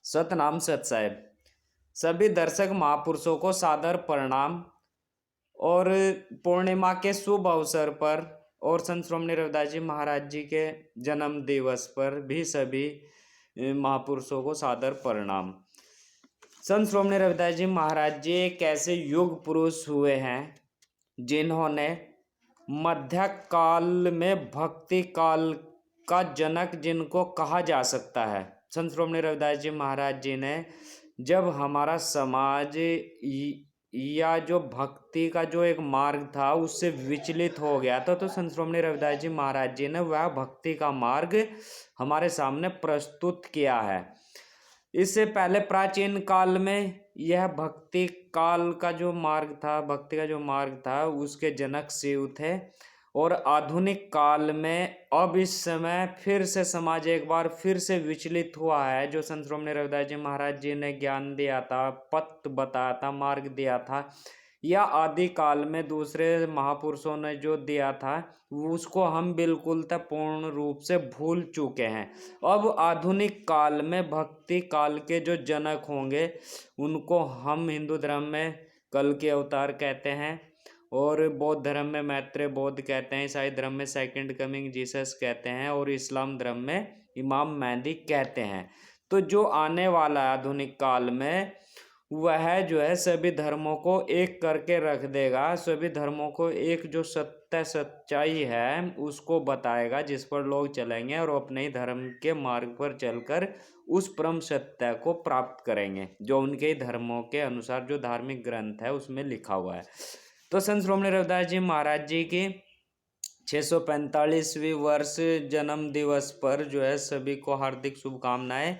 सतनाम सत साहेब। सभी दर्शक महापुरुषों को सादर प्रणाम। और पूर्णिमा के शुभ अवसर पर और संत श्रोमणी रविदास जी महाराज जी के जन्म दिवस पर भी सभी महापुरुषों को सादर प्रणाम। संत श्रोमणी रविदास जी महाराज जी एक ऐसे युग पुरुष हुए हैं जिन्होंने मध्य काल में भक्ति काल का जनक जिनको कहा जा सकता है। संत श्रोमणी रविदास जी महाराज जी ने जब हमारा समाज या जो भक्ति का जो एक मार्ग था उससे विचलित हो गया था, तो संत श्रोमणी रविदास जी महाराज जी ने वह भक्ति का मार्ग हमारे सामने प्रस्तुत किया है। इससे पहले प्राचीन काल में यह भक्ति काल का जो मार्ग था, भक्ति का जो मार्ग था, उसके जनक शिव थे। और आधुनिक काल में अब इस समय फिर से समाज एक बार फिर से विचलित हुआ है। जो संत श्रोमणी रविदास जी महाराज जी ने ज्ञान दिया था, पथ बताया था, मार्ग दिया था, या आदि काल में दूसरे महापुरुषों ने जो दिया था उसको हम बिल्कुल तक पूर्ण रूप से भूल चुके हैं। अब आधुनिक काल में भक्ति काल के जो जनक होंगे उनको हम हिंदू धर्म में कल के अवतार कहते हैं, और बौद्ध धर्म में मैत्रेय बौद्ध कहते हैं, ईसाई धर्म में सेकंड कमिंग जीसस कहते हैं, और इस्लाम धर्म में इमाम मेहदी कहते हैं। तो जो आने वाला है आधुनिक काल में वह जो है सभी धर्मों को एक करके रख देगा, सभी धर्मों को एक जो सत्य सच्चाई है उसको बताएगा, जिस पर लोग चलेंगे और अपने ही धर्म के मार्ग पर चलकर उस परम सत्य को प्राप्त करेंगे जो उनके धर्मों के अनुसार जो धार्मिक ग्रंथ है उसमें लिखा हुआ है। तो संत श्रोमणी रविदास जी महाराज जी की 645वीं वर्ष जन्म दिवस पर जो है सभी को हार्दिक शुभकामनाएं।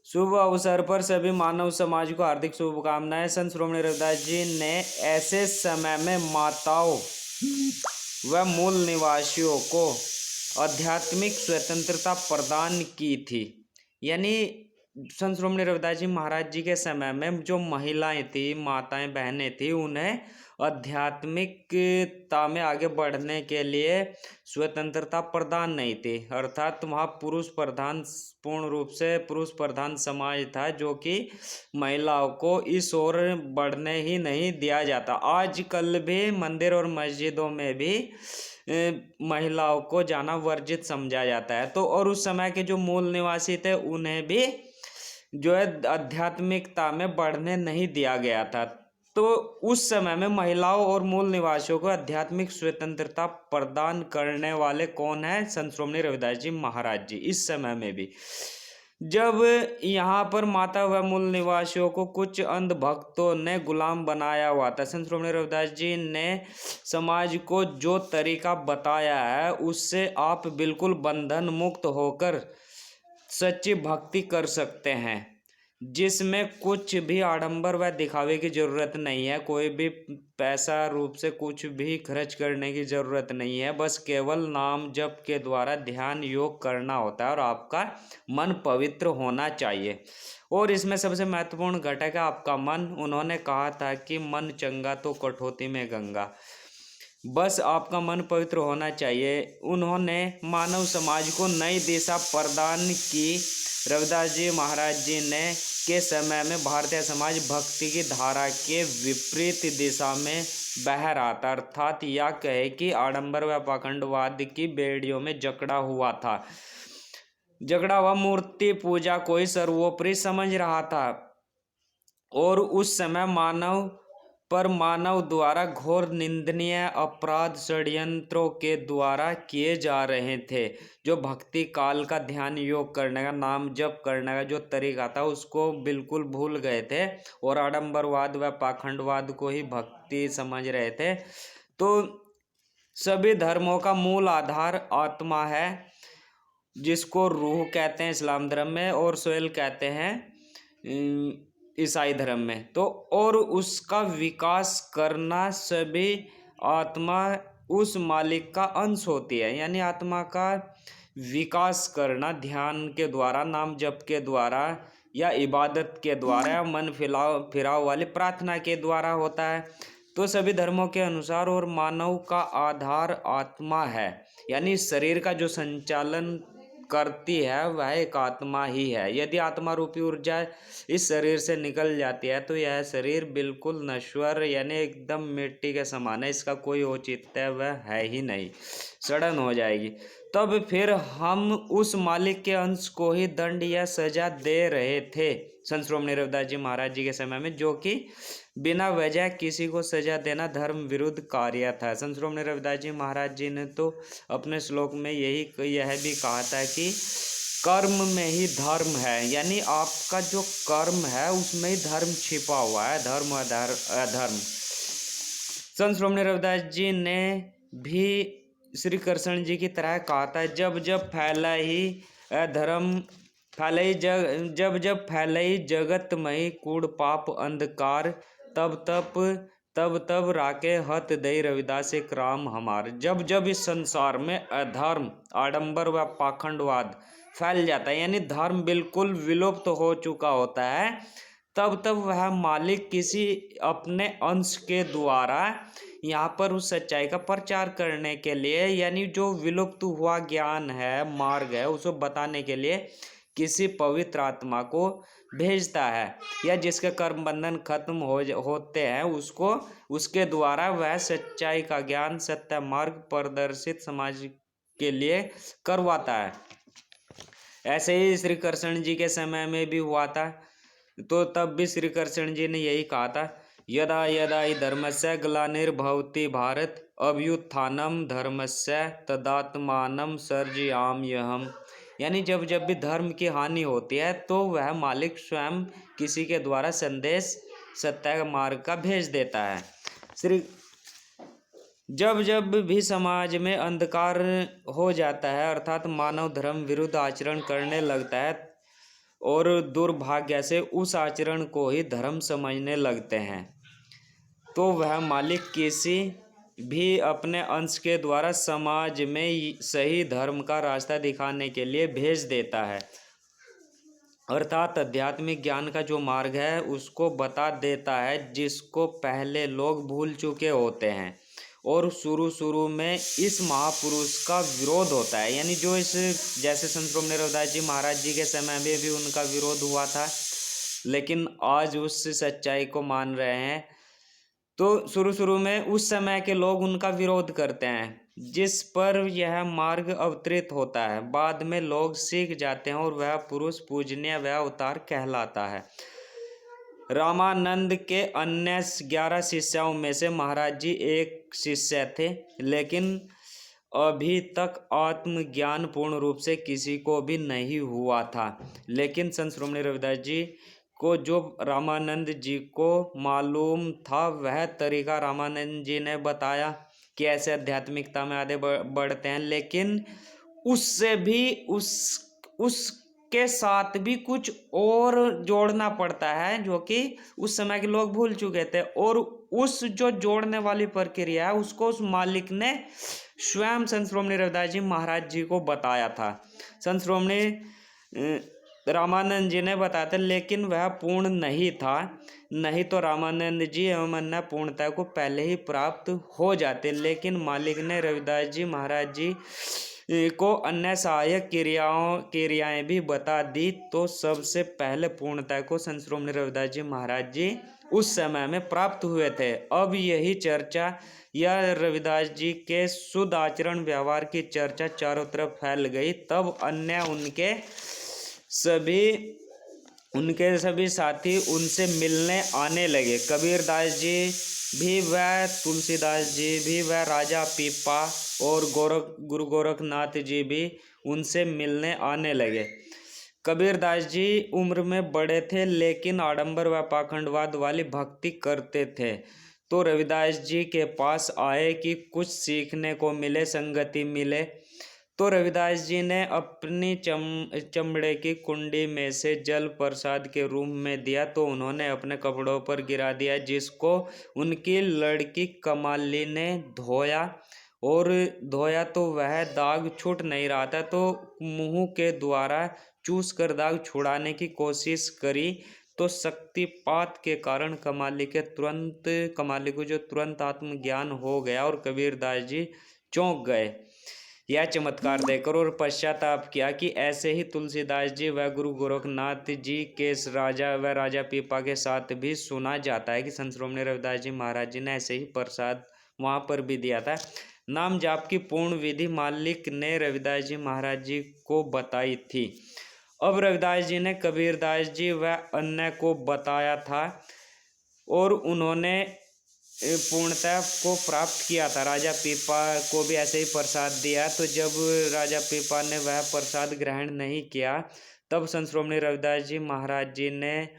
शुभ अवसर पर सभी मानव समाज को हार्दिक शुभकामनाएं। संत श्रोमणी रविदास जी ने ऐसे समय में माताओं व मूल निवासियों को आध्यात्मिक स्वतंत्रता प्रदान की थी। यानी संत श्रोमणी रविदास जी महाराज जी के समय में जो महिलाएं थी, माताएं, बहनें थी, उन्हें आध्यात्मिकता में आगे बढ़ने के लिए स्वतंत्रता प्रदान नहीं थी। अर्थात वहाँ पुरुष प्रधान, पूर्ण रूप से पुरुष प्रधान समाज था जो कि महिलाओं को इस ओर बढ़ने ही नहीं दिया जाता। आजकल भी मंदिर और मस्जिदों में भी महिलाओं को जाना वर्जित समझा जाता है। तो और उस समय के जो मूल निवासी थे उन्हें भी जो है आध्यात्मिकता में बढ़ने नहीं दिया गया था। तो उस समय में महिलाओं और मूल निवासियों को आध्यात्मिक स्वतंत्रता प्रदान करने वाले कौन है? संत श्रोमणी रविदास जी महाराज जी। इस समय में भी जब यहाँ पर माता व मूल निवासियों को कुछ अंध भक्तों ने गुलाम बनाया हुआ था, संत श्रोमणी रविदास जी ने समाज को जो तरीका बताया है उससे आप बिल्कुल बंधन मुक्त होकर सच्ची भक्ति कर सकते हैं, जिसमें कुछ भी आडंबर व दिखावे की जरूरत नहीं है। कोई भी पैसा रूप से कुछ भी खर्च करने की जरूरत नहीं है। बस केवल नाम जप के द्वारा ध्यान योग करना होता है और आपका मन पवित्र होना चाहिए। और इसमें सबसे महत्वपूर्ण घटक है आपका मन। उन्होंने कहा था कि मन चंगा तो कठौती में गंगा। बस आपका मन पवित्र होना चाहिए। उन्होंने मानव समाज को नई दिशा प्रदान की। रविदास जी महाराज जी ने के समय में भारतीय समाज भक्ति की धारा के विपरीत दिशा में बह रहा था, अर्थात या कहे कि आडंबर व पाखंडवाद की बेड़ियों में जकड़ा हुआ था। जकड़ा हुआ मूर्ति पूजा को ही सर्वोपरि समझ रहा था, और उस समय मानव द्वारा घोर निंदनीय अपराध षड्यंत्रों के द्वारा किए जा रहे थे। जो भक्ति काल का ध्यान योग करने का, नाम जप करने का जो तरीका था उसको बिल्कुल भूल गए थे और आडंबरवाद व पाखंडवाद को ही भक्ति समझ रहे थे। तो सभी धर्मों का मूल आधार आत्मा है, जिसको रूह कहते हैं इस्लाम धर्म में, और सोल कहते हैं ईसाई धर्म में। तो और उसका विकास करना सभी आत्मा उस मालिक का अंश होती है। यानी आत्मा का विकास करना ध्यान के द्वारा, नाम जप के द्वारा, या इबादत के द्वारा, या मन फिराव वाली प्रार्थना के द्वारा होता है। तो सभी धर्मों के अनुसार और मानव का आधार आत्मा है। यानी शरीर का जो संचालन करती है वह एक आत्मा ही है। यदि आत्मा रूपी ऊर्जा इस शरीर से निकल जाती है तो यह शरीर बिल्कुल नश्वर यानी एकदम मिट्टी के समान है, इसका कोई औचित्य वह है ही नहीं, सड़न हो जाएगी। तब फिर हम उस मालिक के अंश को ही दंड या सजा दे रहे थे संत श्रोमणी रविदास जी महाराज जी के समय में, जो कि बिना वजह किसी को सजा देना धर्म विरुद्ध कार्य था। संत श्रोमणी रविदास जी महाराज जी ने तो अपने श्लोक में यह भी कहा था कि कर्म में ही धर्म है, यानी आपका जो कर्म है उसमें ही धर्म छिपा हुआ है, धर्म अधर्म। संत श्रोमणी रविदास जी ने भी श्री कृष्ण जी की तरह कहा था, जब जब फैला ही अधर्म जब फैलई जगतमयी कूड़ पाप अंधकार, तब तब राके हत दई रविदास एक राम हमार। जब जब इस संसार में अधर्म, आडंबर व पाखंडवाद फैल जाता है, यानी धर्म बिल्कुल विलुप्त हो चुका होता है, तब वह मालिक किसी अपने अंश के द्वारा यहाँ पर उस सच्चाई का प्रचार करने के लिए, यानी जो विलुप्त हुआ ज्ञान है, मार्ग है, उसको बताने के लिए किसी पवित्र आत्मा को भेजता है, या जिसके कर्म बंधन खत्म होते हैं उसको, उसके द्वारा वह सच्चाई का ज्ञान, सत्य मार्ग प्रदर्शित समाज के लिए करवाता है। ऐसे ही श्री कृष्ण जी के समय में भी हुआ था, तो तब भी श्री कृष्ण जी ने यही कहा था, यदा यदा हि धर्मस्य ग्लानिर्भवति भारत, अभ्युत्थानम धर्मस्य तदात्मानं सर्जयाम्यहम्। यानी जब जब भी धर्म की हानि होती है तो वह मालिक स्वयं किसी के द्वारा संदेश सत्य मार्ग का भेज देता है। जब जब भी समाज में अंधकार हो जाता है, अर्थात मानव धर्म विरुद्ध आचरण करने लगता है और दुर्भाग्य से उस आचरण को ही धर्म समझने लगते हैं, तो वह मालिक किसी भी अपने अंश के द्वारा समाज में सही धर्म का रास्ता दिखाने के लिए भेज देता है, अर्थात आध्यात्मिक ज्ञान का जो मार्ग है उसको बता देता है, जिसको पहले लोग भूल चुके होते हैं। और शुरू में इस महापुरुष का विरोध होता है, यानी जो इस जैसे संत श्रोमणी रविदास जी महाराज जी के समय में भी उनका विरोध हुआ था, लेकिन आज उस सच्चाई को मान रहे हैं। तो शुरू में उस समय के लोग उनका विरोध करते हैं, जिस पर यह मार्ग अवतरित होता है। बाद में लोग सीख जाते हैं और वह पुरुष पूजनीय वह अवतार कहलाता है। रामानंद के अन्य 11 शिष्यों में से महाराज जी एक शिष्य थे, लेकिन अभी तक आत्मज्ञान पूर्ण रूप से किसी को भी नहीं हुआ था। लेकिन संत श्रोमणी रविदास जी को जो रामानंद जी को मालूम था वह तरीका रामानंद जी ने बताया कि ऐसे आध्यात्मिकता में आगे बढ़ते हैं, लेकिन उससे भी उसके साथ भी कुछ और जोड़ना पड़ता है, जो कि उस समय के लोग भूल चुके थे। और उस जो जोड़ने वाली प्रक्रिया है उसको उस मालिक ने स्वयं संत श्रोमणी रविदास जी महाराज जी को बताया था। संत श्रोमणी रामानंद जी ने बताया था, लेकिन वह पूर्ण नहीं था, नहीं तो रामानंद जी एवं अन्य पूर्णता को पहले ही प्राप्त हो जाते। लेकिन मालिक ने रविदास जी महाराज जी को अन्य सहायक क्रियाएं भी बता दी, तो सबसे पहले पूर्णता को संत श्रोमणी रविदास जी महाराज जी उस समय में प्राप्त हुए थे। अब यही चर्चा या रविदास जी के शुद्ध आचरण व्यवहार की चर्चा चारों तरफ फैल गई, तब अन्य उनके सभी साथी उनसे मिलने आने लगे। कबीरदास जी भी वह, तुलसीदास जी भी वह, राजा पीपा और गुरु गोरखनाथ जी भी उनसे मिलने आने लगे। कबीरदास जी उम्र में बड़े थे, लेकिन आडंबर व पाखंडवाद वाली भक्ति करते थे, तो रविदास जी के पास आए कि कुछ सीखने को मिले, संगति मिले। तो रविदास जी ने अपनी चमड़े की कुंडी में से जल प्रसाद के रूप में दिया, तो उन्होंने अपने कपड़ों पर गिरा दिया, जिसको उनकी लड़की कमाली ने धोया तो वह दाग छूट नहीं रहा था, तो मुंह के द्वारा चूस कर दाग छुड़ाने की कोशिश करी, तो शक्तिपात के कारण कमाली को जो तुरंत आत्मज्ञान हो गया और कबीरदास जी चौंक गए। यह चमत्कार देकर और पश्चाताप किया कि ऐसे ही तुलसीदास जी व गुरु गोरखनाथ जी के राजा व राजा पीपा के साथ भी सुना जाता है कि संत श्रोमणी रविदास जी महाराज जी ने ऐसे ही प्रसाद वहाँ पर भी दिया था। नाम जाप की पूर्ण विधि मालिक ने रविदास जी महाराज जी को बताई थी। अब रविदास जी ने कबीरदास जी व अन्य को बताया था और उन्होंने पूर्णता को प्राप्त किया था। राजा पीपा को भी ऐसे ही प्रसाद दिया, तो जब राजा पीपा ने वह प्रसाद ग्रहण नहीं किया तब संत श्रोमणी रविदास जी महाराज जी ने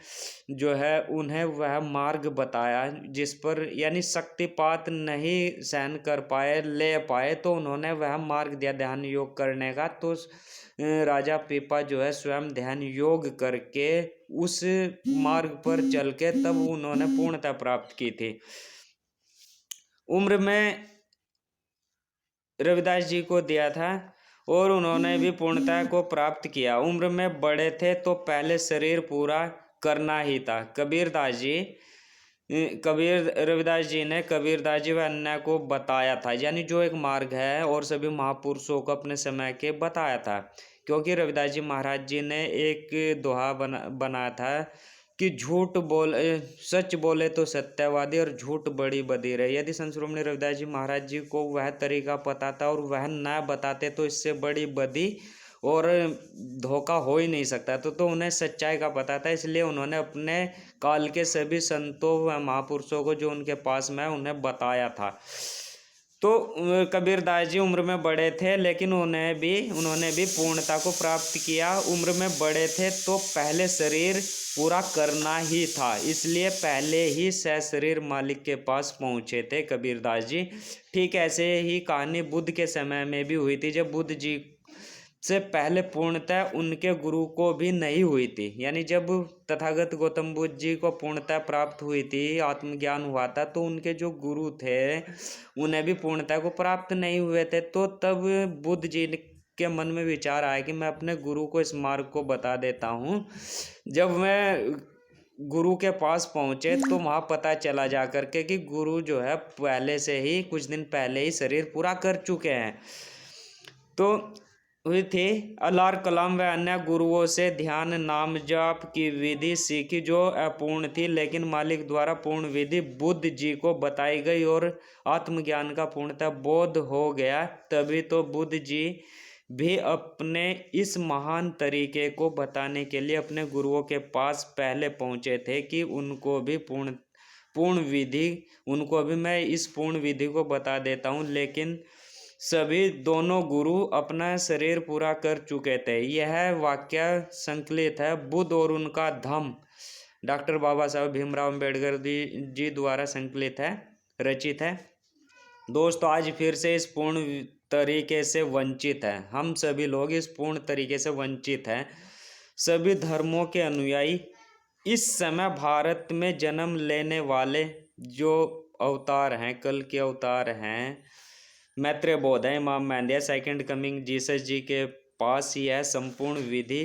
जो है उन्हें वह मार्ग बताया जिस पर यानी शक्तिपात नहीं सहन कर पाए ले पाए, तो उन्होंने वह मार्ग दिया ध्यान योग करने का। तो राजा पीपा जो है स्वयं ध्यान योग करके उस मार्ग पर चल के तब उन्होंने पूर्णता प्राप्त की थी। उम्र में रविदास जी को दिया था और उन्होंने भी पूर्णता को प्राप्त किया। उम्र में बड़े थे तो पहले शरीर पूरा करना ही था। रविदास जी ने कबीरदास जी व अन्य को बताया था, यानी जो एक मार्ग है और सभी महापुरुषों को अपने समय के बताया था। क्योंकि रविदास जी महाराज जी ने एक दोहा बनाया था कि सच बोले तो सत्यवादी और झूठ बड़ी बदी रहे। यदि संत श्रोमणी रविदास जी महाराज जी को वह तरीका पता था और वह न बताते तो इससे बड़ी बदी और धोखा हो ही नहीं सकता। तो उन्हें सच्चाई का पता था, इसलिए उन्होंने अपने काल के सभी संतों व महापुरुषों को जो उनके पास में उन्हें बताया था। तो कबीरदास जी उम्र में बड़े थे लेकिन उन्होंने भी पूर्णता को प्राप्त किया। उम्र में बड़े थे तो पहले शरीर पूरा करना ही था, इसलिए पहले ही सशरीर मालिक के पास पहुँचे थे कबीरदास जी। ठीक ऐसे ही कहानी बुद्ध के समय में भी हुई थी। जब बुद्ध जी से पहले पूर्णतः उनके गुरु को भी नहीं हुई थी, यानी जब तथागत गौतम बुद्ध जी को पूर्णतः प्राप्त हुई थी, आत्मज्ञान हुआ था, तो उनके जो गुरु थे उन्हें भी पूर्णतः को प्राप्त नहीं हुए थे। तो तब बुद्ध जी के मन में विचार आया कि मैं अपने गुरु को इस मार्ग को बता देता हूँ। जब मैं गुरु के पास पहुँचे तो वहाँ पता चला जा करके कि गुरु जो है पहले से ही कुछ दिन पहले ही शरीर पूरा कर चुके हैं। तो हुई थी अलार कलाम व अन्य गुरुओं से ध्यान नाम जाप की विधि सीखी जो अपूर्ण थी, लेकिन मालिक द्वारा पूर्ण विधि बुद्ध जी को बताई गई और आत्मज्ञान का पूर्णतः बोध हो गया। तभी तो बुद्ध जी भी अपने इस महान तरीके को बताने के लिए अपने गुरुओं के पास पहले पहुँचे थे कि उनको भी मैं इस पूर्ण विधि को बता देता हूँ। लेकिन सभी दोनों गुरु अपना शरीर पूरा कर चुके थे। यह वाक्य संकलित है बुद्ध और उनका धम्म डॉक्टर बाबा साहब भीमराव अम्बेडकर जी द्वारा संकलित है, रचित है। दोस्तों, आज फिर से इस पूर्ण तरीके से वंचित हैं हम सभी लोग, इस पूर्ण तरीके से वंचित हैं। सभी धर्मों के अनुयायी इस समय भारत में जन्म लेने वाले जो अवतार हैं, कल के अवतार हैं, मैत्रेय बौद्ध है, इमाम मेहदी है, सेकंड कमिंग जीसस जी के पास यह संपूर्ण विधि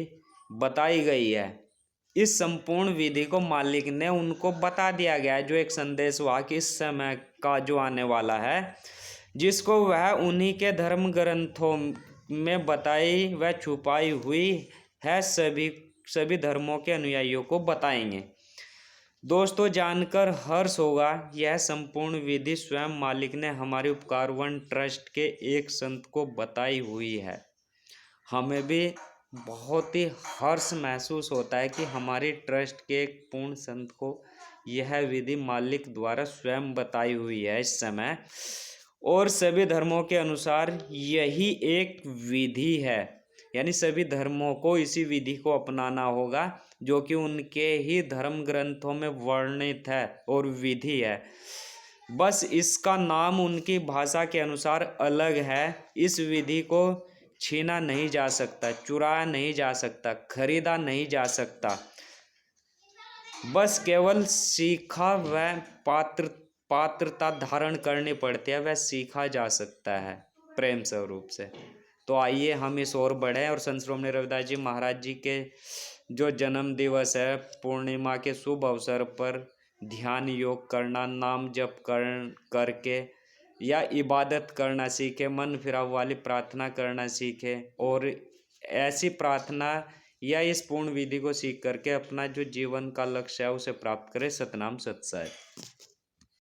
बताई गई है। इस संपूर्ण विधि को मालिक ने उनको बता दिया गया है, जो एक संदेश हुआ कि इस समय का जो आने वाला है, जिसको वह उन्हीं के धर्म ग्रंथों में बताई व छुपाई हुई है सभी धर्मों के अनुयायियों को बताएंगे। दोस्तों, जानकर हर्ष होगा, यह संपूर्ण विधि स्वयं मालिक ने हमारे उपकारवन ट्रस्ट के एक संत को बताई हुई है। हमें भी बहुत ही हर्ष महसूस होता है कि हमारी ट्रस्ट के एक पूर्ण संत को यह विधि मालिक द्वारा स्वयं बताई हुई है इस समय। और सभी धर्मों के अनुसार यही एक विधि है, यानी सभी धर्मों को इसी विधि को अपनाना होगा जो कि उनके ही धर्म ग्रंथों में वर्णित है और विधि है। बस इसका नाम उनकी भाषा के अनुसार अलग है। इस विधि को छीना नहीं जा सकता, चुराया नहीं जा सकता, खरीदा नहीं जा सकता। बस केवल सीखा व पात्रता धारण करनी पड़ती है, वह सीखा जा सकता है प्रेम स्वरूप से। तो आइए हम इस ओर बढ़ें और संत श्रोमणी रविदास जी महाराज जी के जो जन्म दिवस है, पूर्णिमा के शुभ अवसर पर ध्यान योग करना, नाम जप करके या इबादत करना सीखे, मन फिराव वाली प्रार्थना करना सीखे, और ऐसी प्रार्थना या इस पूर्ण विधि को सीख करके अपना जो जीवन का लक्ष्य है उसे प्राप्त करे। सतनाम सत साहिब।